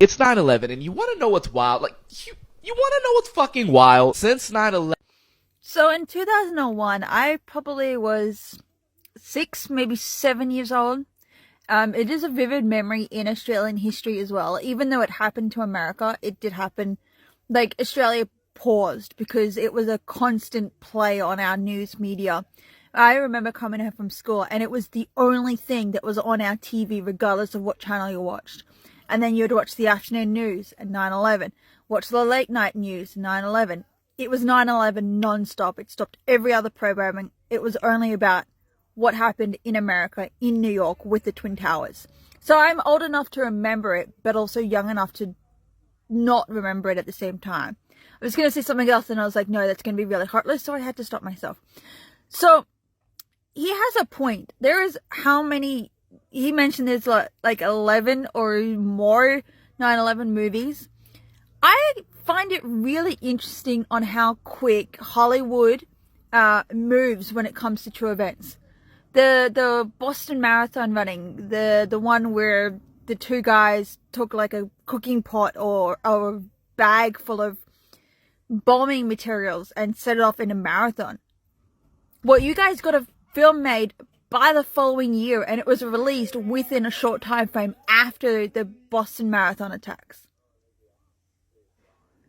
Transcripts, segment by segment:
It's 9/11, and you want to know what's wild? Like, you want to know what's fucking wild? Since 9/11. So in 2001, I probably was 6, maybe 7 years old. It is a vivid memory in Australian history as well. Even though it happened to America, it did happen, like, Australia paused because it was a constant play on our news media. I remember coming home from school and it was the only thing that was on our TV regardless of what channel you watched. And then you'd watch the afternoon news at 9/11, watch the late night news 9/11. It was 9/11 non-stop. It stopped every other programming. It was only about what happened in America, in New York, with the Twin Towers. So I'm old enough to remember it, but also young enough to not remember it at the same time. I was going to say something else and I was like, no, that's going to be really heartless, so I had to stop myself. So he has a point. There is how many, he mentioned there's like 11 or more 9/11 movies. I find it really interesting on how quick Hollywood moves when it comes to true events. The Boston Marathon running, the one where the two guys took like a cooking pot or a bag full of bombing materials and set it off in a marathon. Well, you guys got a film made by the following year and it was released within a short time frame after the Boston Marathon attacks.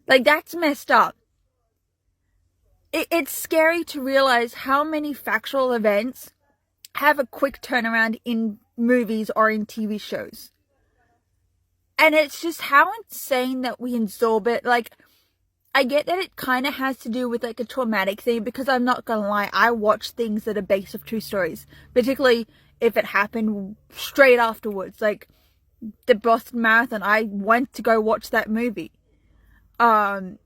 Like, that's messed up. It's scary to realize how many factual events have a quick turnaround in movies or in TV shows. And it's just how insane that we absorb it. Like, I get that it kind of has to do with like a traumatic thing, because I'm not gonna lie, I watch things that are based off true stories, particularly if it happened straight afterwards. Like the Boston Marathon, I went to go watch that movie. And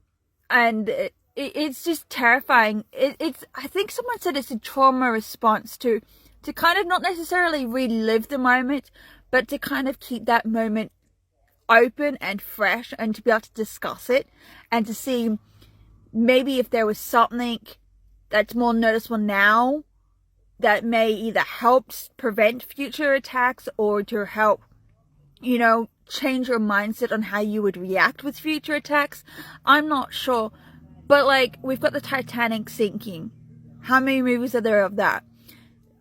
it's just terrifying. It's I think someone said it's a trauma response to kind of not necessarily relive the moment, but to kind of keep that moment open and fresh and to be able to discuss it and to see maybe if there was something that's more noticeable now that may either help prevent future attacks or to help, you know, change your mindset on how you would react with future attacks. I'm not sure. But like, we've got the Titanic sinking. How many movies are there of that?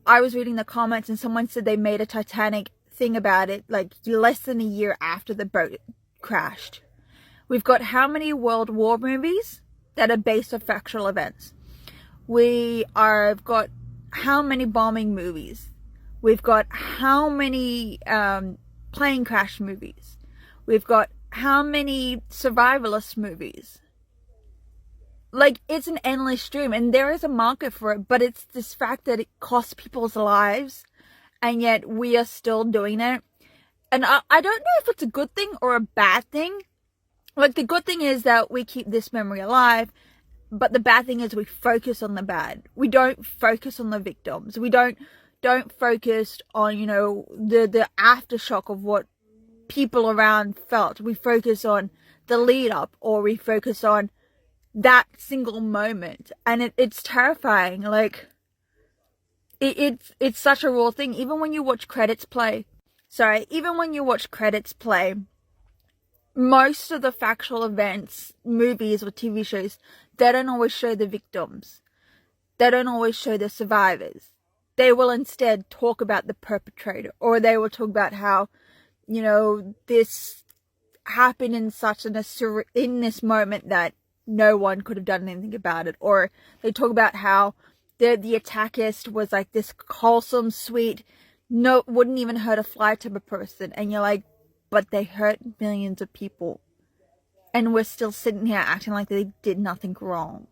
I was reading the comments and someone said they made a Titanic thing about it like less than a year after the boat crashed. We've got how many World War movies that are based on factual events? We've got how many bombing movies? We've got how many plane crash movies? We've got how many survivalist movies? Like, it's an endless stream and there is a market for it, but it's this fact that it costs people's lives and yet we are still doing it. And I don't know if it's a good thing or a bad thing. Like, the good thing is that we keep this memory alive, but the bad thing is we focus on the bad. We don't focus on the victims. We don't focus on, you know, the aftershock of what people around felt. We focus on the lead up, or we focus on that single moment, and it's terrifying. Like, it's such a raw thing. Even when you watch credits play, most of the factual events, movies or TV shows, they don't always show the victims. They don't always show the survivors. They will instead talk about the perpetrator, or they will talk about how, you know, this happened in in this moment that no one could have done anything about it. Or they talk about how the attackist was like this wholesome, sweet, wouldn't even hurt a fly type of person. And you're like, but they hurt millions of people. And we're still sitting here acting like they did nothing wrong.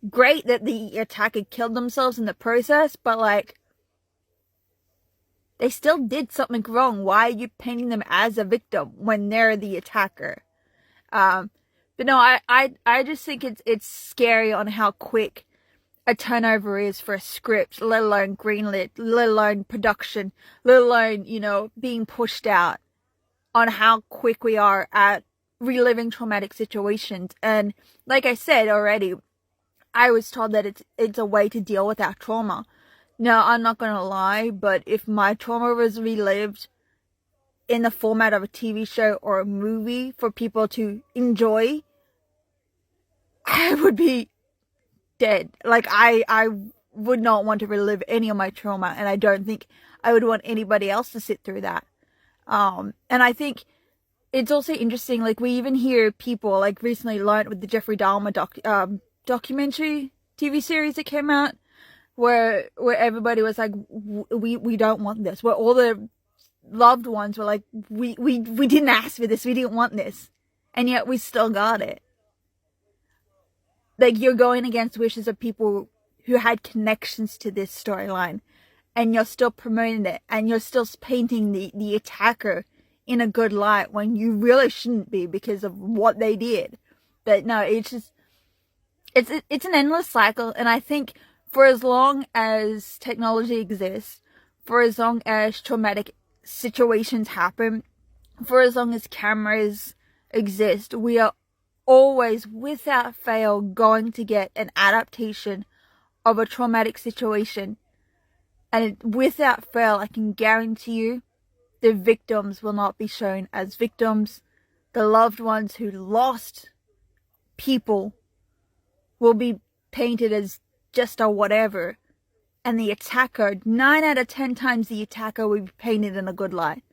Great that the attacker killed themselves in the process, but like, they still did something wrong. Why are you painting them as a victim when they're the attacker? But no, I just think it's scary on how quick a turnover is for a script, let alone greenlit, let alone production, let alone, you know, being pushed out, on how quick we are at reliving traumatic situations. And like I said already, I was told that it's a way to deal with our trauma. Now, I'm not gonna lie, but if my trauma was relived in the format of a TV show or a movie for people to enjoy, I would be dead. Like, I would not want to relive any of my trauma, and I don't think I would want anybody else to sit through that. And I think it's also interesting, like, we even hear people, like, recently learned with the Jeffrey Dahmer documentary TV series that came out, where everybody was like, we don't want this, where all the loved ones were like, we didn't ask for this, we didn't want this, and yet we still got it. Like, you're going against wishes of people who had connections to this storyline, and you're still promoting it, and you're still painting the attacker in a good light when you really shouldn't be because of what they did. But no, it's just, it's an endless cycle. And I think for as long as technology exists, for as long as traumatic situations happen, for as long as cameras exist, we are always, without fail, going to get an adaptation of a traumatic situation. And without fail, I can guarantee you, the victims will not be shown as victims. The loved ones who lost people will be painted as just a whatever. And the attacker, 9 out of 10 times the attacker will be painted in a good light.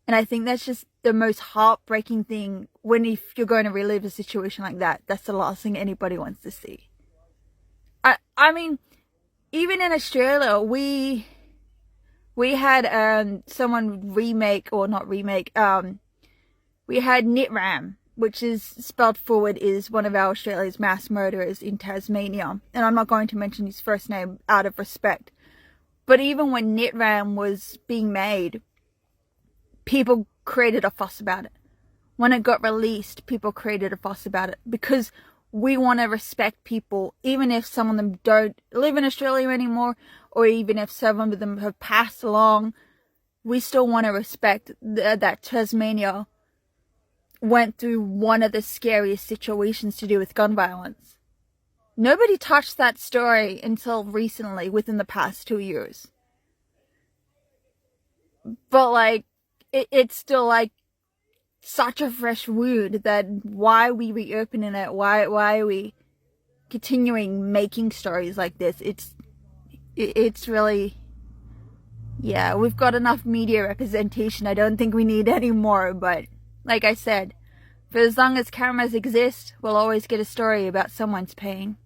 And I think that's just the most heartbreaking thing if you're going to relive a situation like that. That's the last thing anybody wants to see. I mean, even in Australia, we had someone remake, or not remake, we had Nitram, which is spelled forward, is one of our Australia's mass murderers in Tasmania. And I'm not going to mention his first name out of respect. But even when Nitram was being made, people created a fuss about it. When it got released, people created a fuss about it, because we want to respect people, even if some of them don't live in Australia anymore, or even if some of them have passed along. We still want to respect that Tasmania went through one of the scariest situations to do with gun violence. Nobody touched that story until recently, within the past 2 years. But, like, it's still, like, such a fresh wound that why are we reopening it? Why are we continuing making stories like this? It's really, yeah, we've got enough media representation. I don't think we need any more. But like I said, for as long as cameras exist, we'll always get a story about someone's pain.